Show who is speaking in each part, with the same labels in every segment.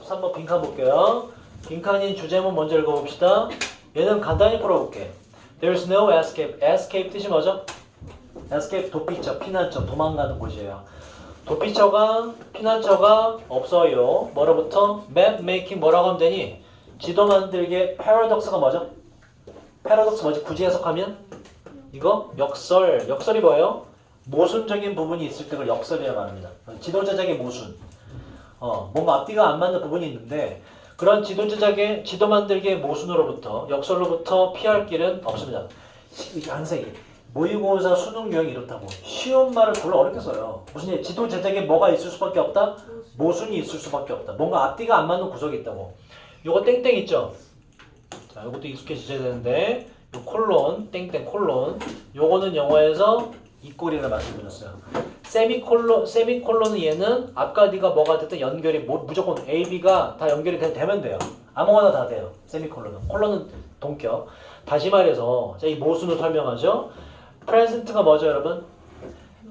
Speaker 1: 3번 빈칸 볼게요. 빈칸인 주제문 먼저 읽어봅시다. 얘는 간단히 풀어볼게. There's no escape. escape 뜻이 뭐죠? escape 도피처, 피난처, 도망가는 곳이에요. 도피처가, 피난처가 없어요. 뭐로부터? map making 뭐라고 하면 되니? 지도 만들기의 paradox가 뭐죠? paradox 뭐지? 굳이 해석하면? 이거 역설. 역설이 뭐예요? 모순적인 부분이 있을 때 그걸 역설이라고 합니다. 지도 제작의 모순. 뭔가 앞뒤가 안 맞는 부분이 있는데 그런 지도 제작의 지도 만들기의 모순으로부터 역설로부터 피할 길은 없습니다. 항상 모의고사 수능 유형이 이렇다고 쉬운 말을 별로 어렵게 써요. 무슨 얘기? 지도 제작에 뭐가 있을 수밖에 없다? 모순이 있을 수밖에 없다. 뭔가 앞뒤가 안 맞는 구석이 있다고. 요거 땡땡 있죠? 자, 요것도 익숙해지셔야 되는데 요 콜론, 땡땡 콜론 요거는 영어에서 이꼴이라고 말씀드렸어요. 세미콜론은 얘는 아까 네가 뭐가 됐든 연결이 무조건 A, B가 다 연결이 되면 돼요. 아무거나 다 돼요. 세미콜론은. 콜론은 동격. 다시 말해서 자, 이 모순을 설명하죠. present가 뭐죠, 여러분?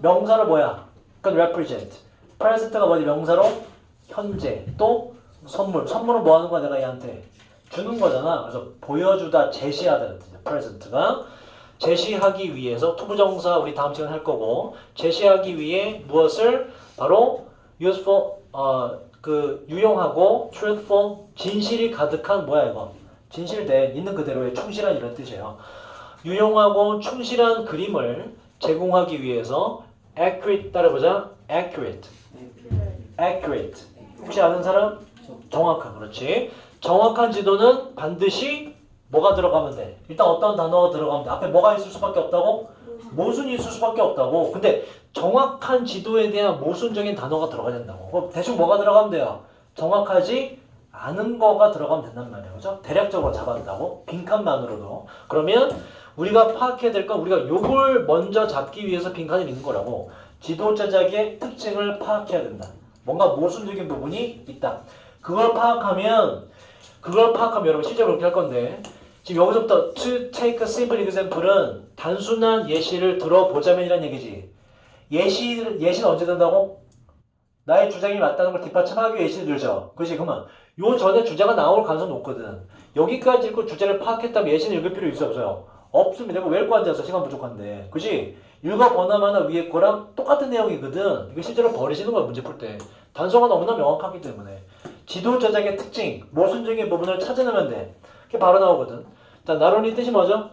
Speaker 1: 명사로 뭐야? 그건 represent. present가 뭐지? 명사로 현재. 또 선물. 선물은 뭐 하는 거야, 내가 얘한테? 주는 거잖아. 그래서 보여주다, 제시하다. present가. 제시하기 위해서 투부정사 우리 다음 시간에 할 거고 제시하기 위해 무엇을 바로 useful 유용하고 truthful 진실이 가득한 뭐야 이거 진실된 있는 그대로의 충실한 이런 뜻이에요. 유용하고 충실한 그림을 제공하기 위해서 accurate 따라보자 accurate 혹시 아는 사람? 정확한 그렇지. 정확한 지도는 반드시 뭐가 들어가면 돼? 일단 어떤 단어가 들어가면 돼? 앞에 뭐가 있을 수밖에 없다고? 모순이 있을 수밖에 없다고. 근데 정확한 지도에 대한 모순적인 단어가 들어가야 된다고. 그럼 대충 뭐가 들어가면 돼요? 정확하지 않은 거가 들어가면 된단 말이에요. 그죠? 대략적으로 잡았다고. 빈칸만으로도. 그러면 우리가 파악해야 될 건 우리가 요걸 먼저 잡기 위해서 빈칸을 읽는 거라고. 지도 제작의 특징을 파악해야 된다. 뭔가 모순적인 부분이 있다. 그걸 파악하면 여러분 실제로 그렇게 할 건데 지금 여기서부터 to take a simple example은 단순한 예시를 들어보자면이란 얘기지. 예시는 언제 된다고? 나의 주장이 맞다는 걸 뒷받침하기 위해 예시를 들죠. 그렇지? 그러면 요 전에 주제가 나올 가능성이 높거든. 여기까지 읽고 주제를 파악했다면 예시는 읽을 필요 있어 없어요? 없습니다. 이거 왜 읽고 앉아서 시간 부족한데. 그렇지? 읽어보나마나 위에 거랑 똑같은 내용이거든. 이거 실제로 버리시는 거야 문제 풀 때. 단서가 너무나 명확하기 때문에. 지도 제작의 특징, 모순적인 부분을 찾아내면 돼. 그게 바로 나오거든. 자, 나론이 뜻이 뭐죠?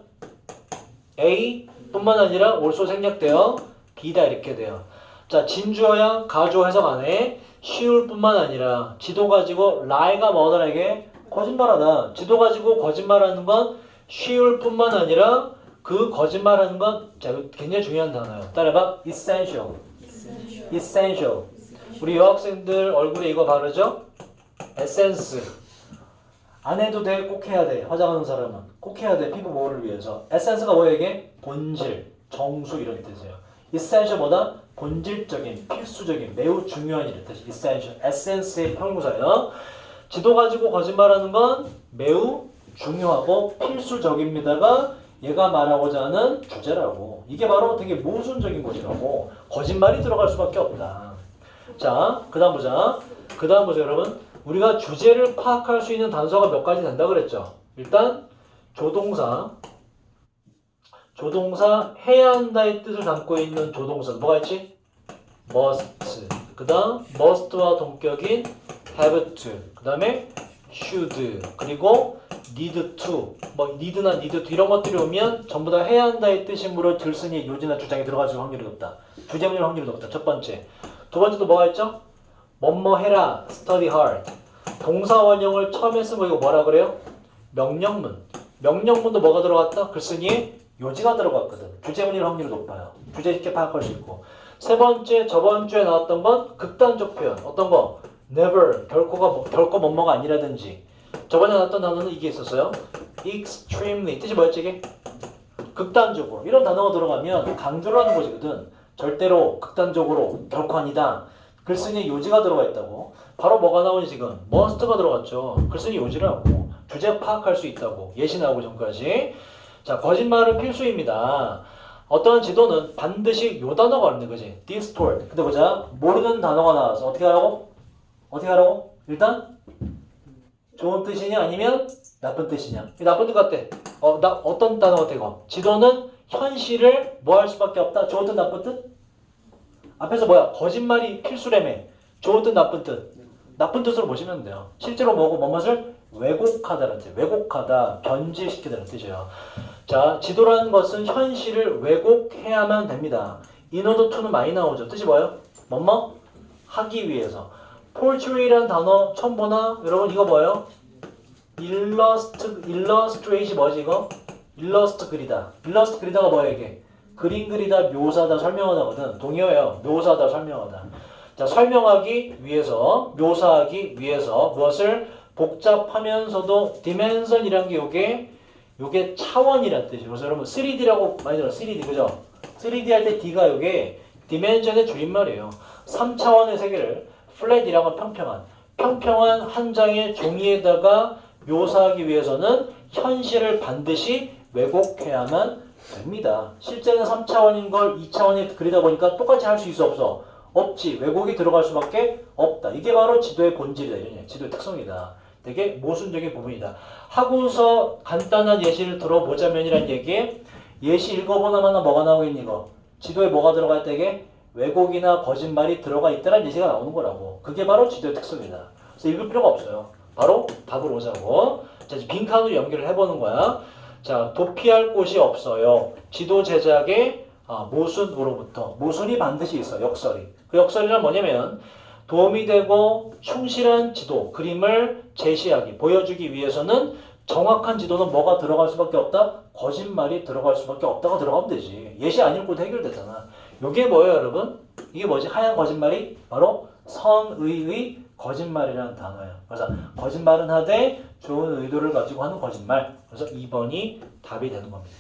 Speaker 1: A 뿐만 아니라 also 생략되어 B다 이렇게 돼요. 자, 진주어야 가주어 해석 안 해. 쉬울 뿐만 아니라 지도 가지고 lie가 뭐더라 이게? 거짓말하다. 지도 가지고 거짓말하는 건 쉬울 뿐만 아니라 그 거짓말하는 건 자, 이거 굉장히 중요한 단어예요. 따라봐. essential. 우리 여학생들 얼굴에 이거 바르죠? 에센스. 안 해도 돼, 꼭 해야 돼. 화장하는 사람은 꼭 해야 돼. 피부 보호를 위해서. 에센스가 뭐야 이게? 본질, 정수 이런 뜻이에요. essential 뭐다? 본질적인, 필수적인, 매우 중요한 이런 뜻이 essential. 에센스의 형용사예요. 지도 가지고 거짓말하는 건 매우 중요하고 필수적입니다가 얘가 말하고자 하는 주제라고. 이게 바로 되게 모순적인 것이라고. 거짓말이 들어갈 수밖에 없다. 자, 그 다음 보자 여러분. 우리가 주제를 파악할 수 있는 단서가 몇 가지 된다 그랬죠. 일단 조동사 해야 한다의 뜻을 담고 있는 조동사 뭐가 있지? must. 그 다음 must와 동격인 have to. 그 다음에 should. 그리고 need to. 뭐 need나 need to 이런 것들이 오면 전부 다 해야 한다의 뜻이므로 들쓰니 요지나 주장이 들어갈 확률이 높다. 주제문일 확률이 높다. 첫 번째. 두 번째도 뭐가 있죠? 뭐뭐 해라. study hard. 동사 원형을 처음에 쓴 거 이거 뭐라 그래요? 명령문. 명령문도 뭐가 들어갔다? 글쓴이에 요지가 들어갔거든. 주제문일 확률이 높아요. 주제 쉽게 파악할 수 있고. 세 번째, 저번 주에 나왔던 건 극단적 표현. 어떤 거? never. 결코 뭐뭐가 아니라든지. 저번에 나왔던 단어는 이게 있었어요. extremely. 뜻이 뭐였지 이게? 극단적으로. 이런 단어가 들어가면 강조를 하는 것이거든. 절대로, 극단적으로, 결코 아니다. 글쓴이에 요지가 들어가 있다고. 바로 뭐가 나오니 지금? must가 들어갔죠. 글쓴이 요지라고. 주제 파악할 수 있다고. 예시 나오기 전까지. 자, 거짓말은 필수입니다. 어떠한 지도는 반드시 요 단어가 있는 거지. distort. 근데 보자. 모르는 단어가 나와서 어떻게 하라고? 일단 좋은 뜻이냐 아니면 나쁜 뜻이냐? 나쁜 뜻 같아. 어떤 단어 같아 이거? 지도는 현실을 뭐 할 수밖에 없다. 좋은 뜻 나쁜 뜻? 앞에서 뭐야? 거짓말이 필수라며. 좋은 뜻 나쁜 뜻? 나쁜 뜻으로 보시면 돼요. 실제로 뭐고 뭐뭇을 왜곡하다는 뜻. 왜곡하다, 변질시키다는 뜻이에요. 자, 지도라는 것은 현실을 왜곡해야만 됩니다. in order to는 많이 나오죠. 뜻이 뭐예요? 뭐뭐? 하기 위해서. portray라는 단어 처음 보나? 여러분 이거 뭐예요? illustrate이 뭐지 이거? 일러스트 그리다. 일러스트 그리다가 뭐야 이게? 그림 그리다, 묘사하다, 설명하다거든. 동의어예요. 묘사하다, 설명하다. 자, 설명하기 위해서, 묘사하기 위해서 무엇을 복잡하면서도 dimension이란 게 요게 차원이란 뜻이에요. 그래서 여러분 3D라고 많이 들어요. 3D 그죠? 3D 할 때 D가 요게 dimension의 줄임말이에요. 3차원의 세계를 flat이라고 평평한 한 장의 종이에다가 묘사하기 위해서는 현실을 반드시 왜곡해야만 됩니다. 실제는 3차원인 걸 2차원에 그리다 보니까 똑같이 할 수 있어 없어? 없지. 왜곡이 들어갈 수밖에 없다. 이게 바로 지도의 본질이다. 지도의 특성이다. 되게 모순적인 부분이다. 하고서 간단한 예시를 들어보자면이란 얘기에 예시 읽어보나마나 뭐가 나오겠니 이거? 지도에 뭐가 들어갈 때 이게 왜곡이나 거짓말이 들어가 있다는 예시가 나오는 거라고. 그게 바로 지도의 특성이다. 그래서 읽을 필요가 없어요. 바로 답을 오자고. 자, 이제 빈칸으로 연결을 해보는 거야. 자, 도피할 곳이 없어요. 지도 제작의 모순으로부터. 모순이 반드시 있어. 역설이. 그 역설이란 뭐냐면 도움이 되고 충실한 지도, 그림을 제시하기, 보여주기 위해서는 정확한 지도는 뭐가 들어갈 수밖에 없다? 거짓말이 들어갈 수밖에 없다가 들어가면 되지. 예시 안 읽고도 해결되잖아. 이게 뭐예요 여러분? 이게 뭐지? 하얀 거짓말이 바로 선의의 거짓말이라는 단어예요. 그래서 거짓말은 하되 좋은 의도를 가지고 하는 거짓말. 그래서 2번이 답이 되는 겁니다.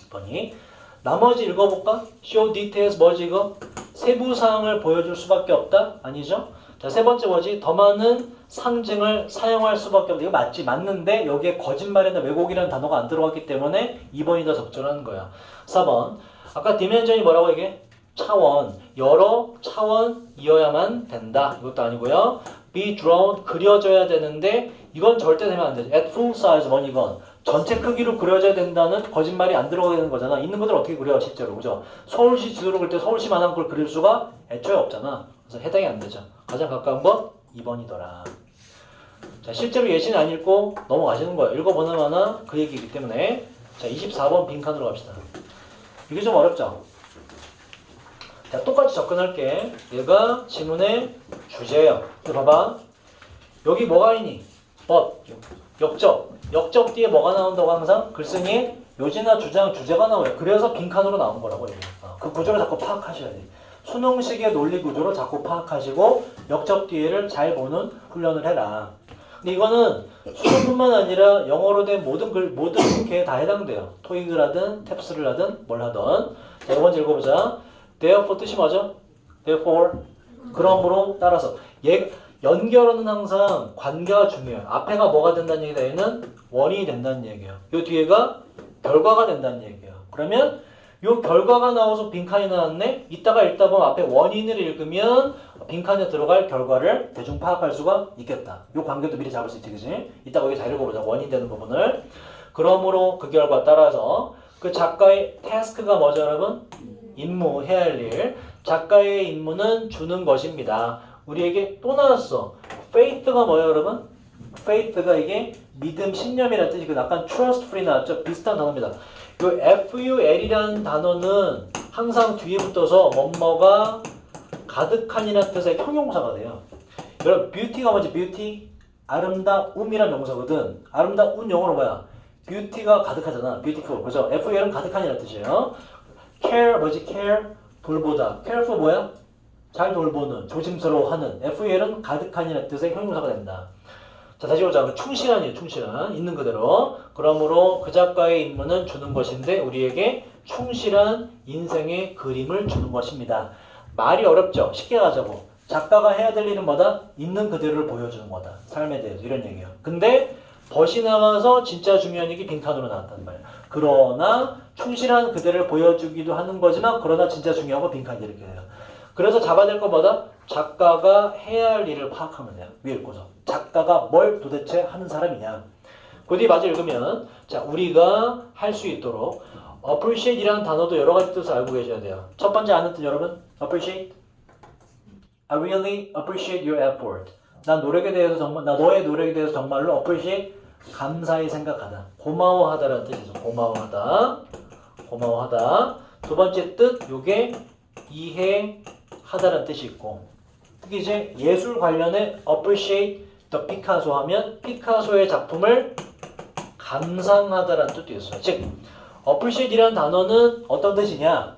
Speaker 1: 2번이. 나머지 읽어볼까? show details 뭐지 이거? 세부사항을 보여줄 수밖에 없다? 아니죠? 자, 세 번째 뭐지? 더 많은 상징을 사용할 수밖에 없다. 이거 맞지? 맞는데 여기에 거짓말이나 왜곡이라는 단어가 안 들어갔기 때문에 2번이 더 적절한 거야. 4번. 아까 디멘전이 뭐라고 얘기해? 차원. 여러 차원이어야만 된다. 이것도 아니고요. be drawn. 그려져야 되는데 이건 절대 되면 안 되죠. at full size. 뭐니 이건? 전체 크기로 그려져야 된다는 거짓말이 안 들어가게 되는 거잖아. 있는 것들 어떻게 그려 실제로. 그죠? 서울시 지도를 그릴 때 서울시만한 걸 그릴 수가 애초에 없잖아. 그래서 해당이 안 되죠. 가장 가까운 건 2번이더라. 자, 실제로 예시는 안 읽고 넘어가시는 거예요. 읽어보나마나 그 얘기이기 때문에. 자, 24번 빈칸으로 갑시다. 이게 좀 어렵죠? 자, 똑같이 접근할게. 얘가 지문의 주제예요. 봐봐. 여기 뭐가 있니? 역적. 역적 뒤에 뭐가 나온다고 항상? 글쓴이의 요지나 주장, 주제가 나와요. 그래서 빈칸으로 나온 거라고. 그 구조를 자꾸 파악하셔야 돼. 수능식의 논리 구조를 자꾸 파악하시고 역적 뒤에를 잘 보는 훈련을 해라. 근데 이거는 수능뿐만 아니라 영어로 된 모든 국회에 다 해당돼요. 토익을 하든 탭스를 하든 뭘 하든. 자, 이번 읽어보자. therefore 뜻이 뭐죠? therefore. 그러므로 따라서. 연결어는 항상 관계가 중요해요. 앞에가 뭐가 된다는 얘기다. 얘는 원인이 된다는 얘기예요. 이 뒤에가 결과가 된다는 얘기예요. 그러면 이 결과가 나와서 빈칸이 나왔네. 이따가 읽다 보면 앞에 원인을 읽으면 빈칸에 들어갈 결과를 대충 파악할 수가 있겠다. 이 관계도 미리 잡을 수 있지, 그지? 이따가 여기 잘 읽어보자. 원인 되는 부분을. 그러므로 그 결과 따라서 그 작가의 태스크가 뭐죠, 여러분? 임무, 해야 할 일. 작가의 임무는 주는 것입니다. 우리에게 또 나왔어. faith가 뭐예요, 여러분? faith가 이게 믿음, 신념이라는 뜻이 약간 trustfully 나왔죠? 비슷한 단어입니다. 이 ful이라는 단어는 항상 뒤에 붙어서 뭐뭐가 가득한이라는 뜻의 형용사가 돼요. 여러분, beauty가 뭐지? beauty? 아름다움이란 명사거든. 아름다운 영어로 뭐야? beauty가 가득하잖아. beautiful. 그죠? ful은 가득한이라는 뜻이에요. care 뭐지? care? 돌보다. careful 뭐야? 잘 돌보는, 조심스러워하는. ful은 가득한이라는 뜻의 형용사가 된다. 자, 다시 보자. 충실한이에요. 충실한. 있는 그대로. 그러므로 그 작가의 임무는 주는 것인데 우리에게 충실한 인생의 그림을 주는 것입니다. 말이 어렵죠? 쉽게 가자고. 작가가 해야 될 일은 뭐다? 있는 그대로를 보여주는 거다. 삶에 대해서 이런 얘기예요. 근데 벗이 나가서 진짜 중요한 얘기 빈칸으로 나왔단 말이야. 그러나 충실한 그대를 보여주기도 하는 거지만 그러나 진짜 중요한 거 빈칸 이렇게 해요. 그래서 잡아야 될 것보다 작가가 해야 할 일을 파악하면 돼요. 위에 읽고서. 작가가 뭘 도대체 하는 사람이냐. 그 뒤에 마저 읽으면 자 우리가 할 수 있도록 appreciate이라는 단어도 여러 가지 뜻을 알고 계셔야 돼요. 첫 번째 아는 뜻 여러분 appreciate. I really appreciate your effort. 나 노력에 대해서 정말 나 너의 노력에 대해서 정말로 appreciate 감사히 생각하다. 고마워하다라는 뜻이죠. 고마워하다. 고마워하다. 두 번째 뜻 요게 이해하다라는 뜻이 있고 특히 이제 예술 관련해 appreciate the Picasso 하면 피카소의 작품을 감상하다라는 뜻도 있어요. 즉 appreciate이라는 단어는 어떤 뜻이냐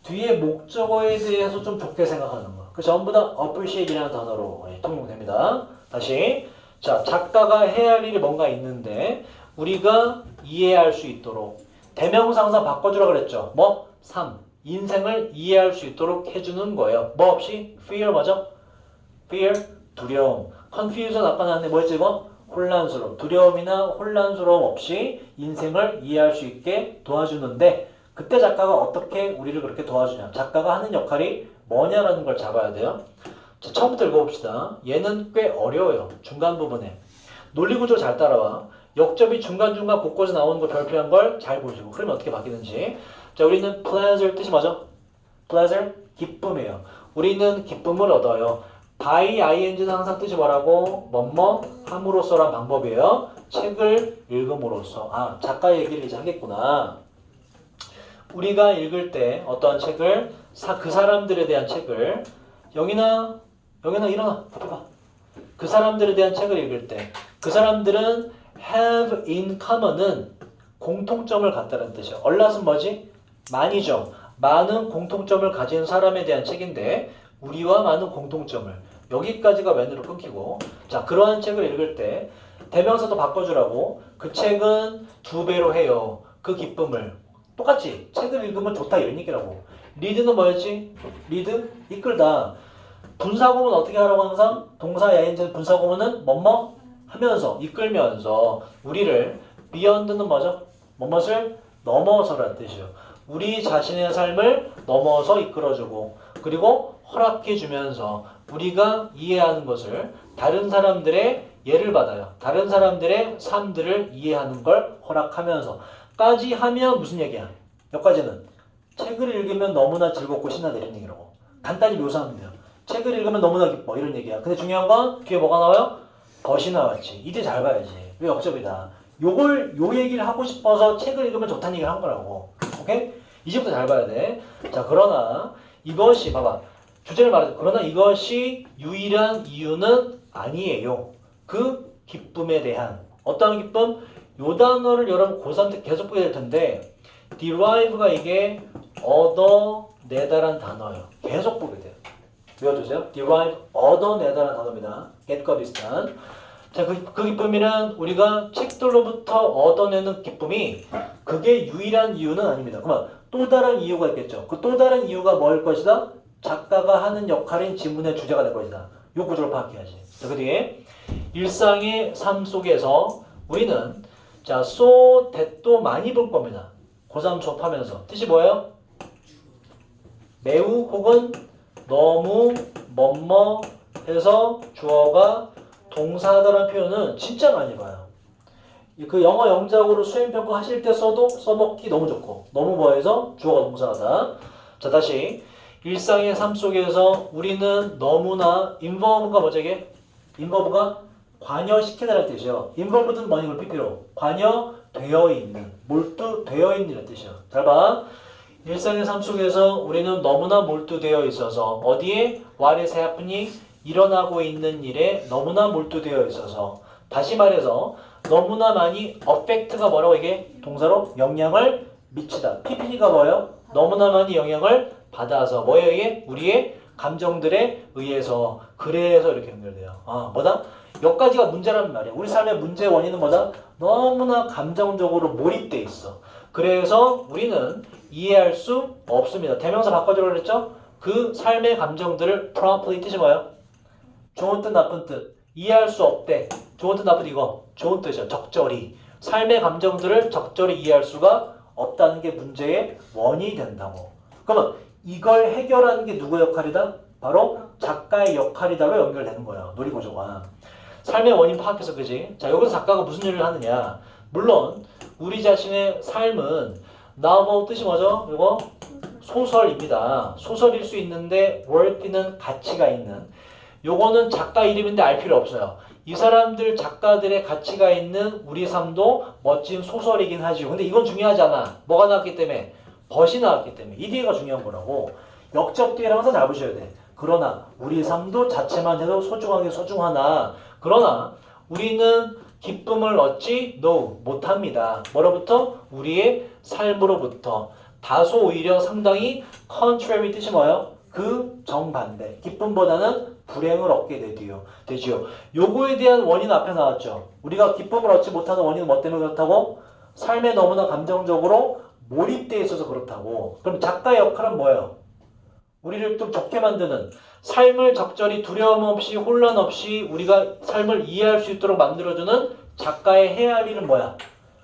Speaker 1: 뒤에 목적어에 대해서 좀 좋게 생각하는 거. 그 전부 다 appreciate이라는 단어로 통용됩니다. 다시 자 작가가 해야 할 일이 뭔가 있는데 우리가 이해할 수 있도록 대명사 항상 바꿔주라 그랬죠. 뭐? 삶, 인생을 이해할 수 있도록 해주는 거예요. 뭐 없이? fear 뭐죠? fear, 두려움. confusion 아까 나왔는데 뭐였지 이거? 혼란스러움. 두려움이나 혼란스러움 없이 인생을 이해할 수 있게 도와주는데 그때 작가가 어떻게 우리를 그렇게 도와주냐. 작가가 하는 역할이 뭐냐라는 걸 잡아야 돼요. 자, 처음부터 읽어봅시다. 얘는 꽤 어려워요. 중간 부분에. 논리구조 잘 따라와. 역접이 중간중간 곳곳에 나오는 거 별표한 걸 잘 보시고 흐름이 어떻게 바뀌는지. 자, 우리는 pleasure 뜻이 뭐죠? pleasure? 기쁨이에요. 우리는 기쁨을 얻어요. by ing는 항상 뜻이 뭐라고? 뭐뭐 함으로써란 방법이에요. 책을 읽음으로써. 아, 작가 얘기를 이제 하겠구나. 우리가 읽을 때 어떠한 책을 그 사람들에 대한 책을 영인아 일어나 그 사람들에 대한 책을 읽을 때 그 사람들은 have in common은 공통점을 갖다는 뜻이에요. 얼랏은 뭐지? 많이죠. 많은 공통점을 가진 사람에 대한 책인데 우리와 많은 공통점을 여기까지가 맨으로 끊기고 자 그러한 책을 읽을 때 대명사도 바꿔주라고 그 책은 2배로 해요. 그 기쁨을 똑같이 책을 읽으면 좋다 이런 얘기라고. 리드는 뭐였지? 리드? 이끌다. 분사구문 어떻게 하라고 항상? 동사 야인제 분사구문은 뭐뭐 하면서 이끌면서 우리를 beyond는 뭐죠? 뭐뭇을 넘어서라는 뜻이에요. 우리 자신의 삶을 넘어서 이끌어주고 그리고 허락해주면서 우리가 이해하는 것을 다른 사람들의 예를 받아요. 다른 사람들의 삶들을 이해하는 걸 허락하면서 까지 하면 무슨 얘기야? 여기까지는 책을 읽으면 너무나 즐겁고 신나다 이런 얘기라고. 간단히 묘사하면 돼요. 책을 읽으면 너무나 기뻐 이런 얘기야. 근데 중요한 건 뒤에 뭐가 나와요? 벗이 나왔지. 이때 잘 봐야지. 왜 역접이다. 요 얘기를 하고 싶어서 책을 읽으면 좋다는 얘기를 한 거라고. 오케이? 이제부터 잘 봐야 돼. 자, 그러나 이것이 봐봐. 주제를 말해서 그러나 이것이 유일한 이유는 아니에요. 그 기쁨에 대한 어떤 기쁨? 요 단어를 여러분 고3 때 계속 보게 될 텐데 derive가 이게 얻어내다란 단어예요. 계속 보게 돼요. 외워주세요. derive, 얻어내다라는 단어입니다. get과 비슷한. 자, 그 기쁨이란 우리가 책들로부터 얻어내는 기쁨이 그게 유일한 이유는 아닙니다. 그러면 또 다른 이유가 있겠죠. 그 또 다른 이유가 뭐일 것이다? 작가가 하는 역할인 지문의 주제가 될 것이다. 요 구조를 파악해야지. 자, 그 뒤에 일상의 삶 속에서 우리는 자, so that도 많이 볼 겁니다. 고3 수업하면서. 뜻이 뭐예요? 매우 혹은 너무 뭐뭐 해서 주어가 동사다라는 표현은 진짜 많이 봐요. 그 영어 영작으로 수행평가 하실 때 써먹기 너무 좋고 너무 뭐해서 주어가 동사하다. 자 다시 일상의 삶 속에서 우리는 너무나 involve가 뭐죠 이게? involve가 관여시키다라는 뜻이에요. involved는 뭐니 이걸 PP로 관여되어 있는 몰두되어 있는 뜻이에요. 잘 봐. 일상의 삶 속에서 우리는 너무나 몰두되어 있어서 어디에? what is happening? 일어나고 있는 일에 너무나 몰두되어 있어서 다시 말해서 너무나 많이 affect가 뭐라고 이게? 동사로 영향을 미치다. pp가 뭐예요? 너무나 많이 영향을 받아서 뭐예요 이게? 우리의 감정들에 의해서 그래서 이렇게 연결돼요. 아 뭐다? 여기까지가 문제라는 말이야. 우리 삶의 문제의 원인은 뭐다? 너무나 감정적으로 몰입돼 있어. 그래서 우리는 이해할 수 없습니다. 대명사 바꿔주라고 그랬죠? 그 삶의 감정들을 properly 뜻이 뭐예요? 좋은 뜻 나쁜 뜻 이해할 수 없대. 좋은 뜻 나쁜 뜻 이거 좋은 뜻이야. 적절히 삶의 감정들을 적절히 이해할 수가 없다는 게 문제의 원인이 된다고. 그러면 이걸 해결하는 게 누구의 역할이다? 바로 작가의 역할이다로 연결되는 거예요. 놀이구조가. 삶의 원인 파악해서 그지? 자, 여기서 작가가 무슨 일을 하느냐? 물론 우리 자신의 삶은 novel 뜻이 뭐죠? 이거 소설입니다. 소설일 수 있는데 worth는 가치가 있는. 요거는 작가 이름인데 알 필요 없어요. 이 사람들 작가들의 가치가 있는 우리 삶도 멋진 소설이긴 하죠. 근데 이건 중요하지 않아. 뭐가 나왔기 때문에? 벗이 나왔기 때문에. 이 뒤에가 중요한 거라고. 역적 뒤에를 항상 잡으셔야 돼. 그러나 우리 삶도 자체만 해도 소중하게 소중하나 그러나 우리는 기쁨을 얻지 no 못합니다. 뭐로부터? 우리의 삶으로부터. 다소 오히려 상당히 contrary 뜻이 뭐예요? 그 정반대. 기쁨보다는 불행을 얻게 되지요. 요거에 대한 원인 앞에 나왔죠. 우리가 기쁨을 얻지 못하는 원인은 뭐 때문에 그렇다고? 삶에 너무나 감정적으로 몰입되어 있어서 그렇다고. 그럼 작가의 역할은 뭐예요? 우리를 좀 좋게 만드는 삶을 적절히 두려움 없이 혼란 없이 우리가 삶을 이해할 수 있도록 만들어주는 작가의 해야 할 일은 뭐야?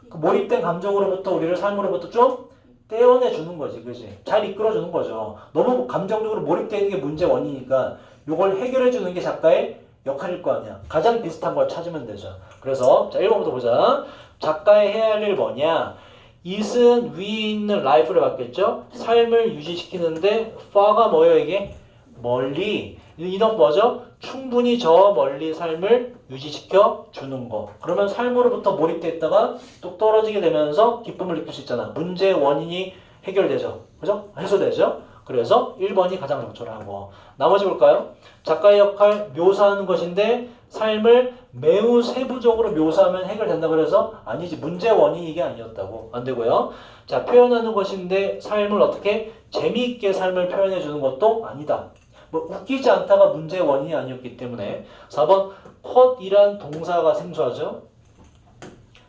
Speaker 1: 그 몰입된 감정으로부터 우리를 삶으로부터 좀 떼어내주는 거지, 그지? 잘 이끌어주는 거죠. 너무 감정적으로 몰입되는 게 문제 원인이니까 이걸 해결해주는 게 작가의 역할일 거 아니야. 가장 비슷한 걸 찾으면 되죠. 그래서 자 1번부터 보자. 작가의 해야 할 일 뭐냐? it은 위에 있는 life를 받겠죠? 삶을 유지시키는데 far가 뭐예요 이게? 멀리. 이건 뭐죠? 충분히 저 멀리 삶을 유지시켜 주는 거. 그러면 삶으로부터 몰입돼 있다가 뚝 떨어지게 되면서 기쁨을 느낄 수 있잖아. 문제의 원인이 해결되죠. 그죠? 해소되죠? 그래서 1번이 가장 적절하고. 나머지 볼까요? 작가의 역할 묘사하는 것인데 삶을 매우 세부적으로 묘사하면 해결된다 그래서 아니지. 문제의 원인이 이게 아니었다고. 안 되고요. 자, 표현하는 것인데 삶을 어떻게 재미있게 삶을 표현해 주는 것도 아니다. 뭐 웃기지 않다가 문제의 원인이 아니었기 때문에 4번 컷이란 동사가 생소하죠.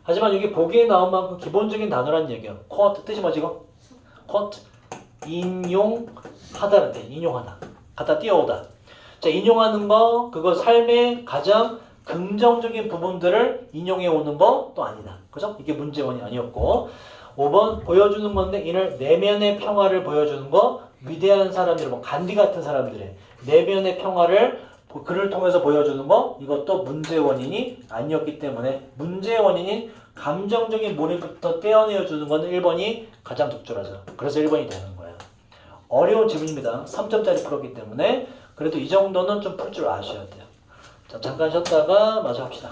Speaker 1: 하지만 여기 보기에 나온 만큼 기본적인 단어란 얘기야. 컷 뜻이 뭐지 이거? 컷 인용하다는 데 인용하다. 갖다 띄워오다. 자, 인용하는 거 그거 삶의 가장 긍정적인 부분들을 인용해 오는 것도 아니다. 그죠? 이게 문제의 원인이 아니었고 5번 보여주는 건데 이를 내면의 평화를 보여주는 거 위대한 사람들, 뭐 간디 같은 사람들의 내면의 평화를 글을 통해서 보여주는 거 이것도 문제의 원인이 아니었기 때문에 문제의 원인인 감정적인 몰입부터 떼어내어주는 건 1번이 가장 적절하죠. 그래서 1번이 되는 거예요. 어려운 질문입니다. 3점짜리 풀었기 때문에 그래도 이 정도는 좀 풀 줄 아셔야 돼요. 자, 잠깐 쉬었다가 마저 합시다.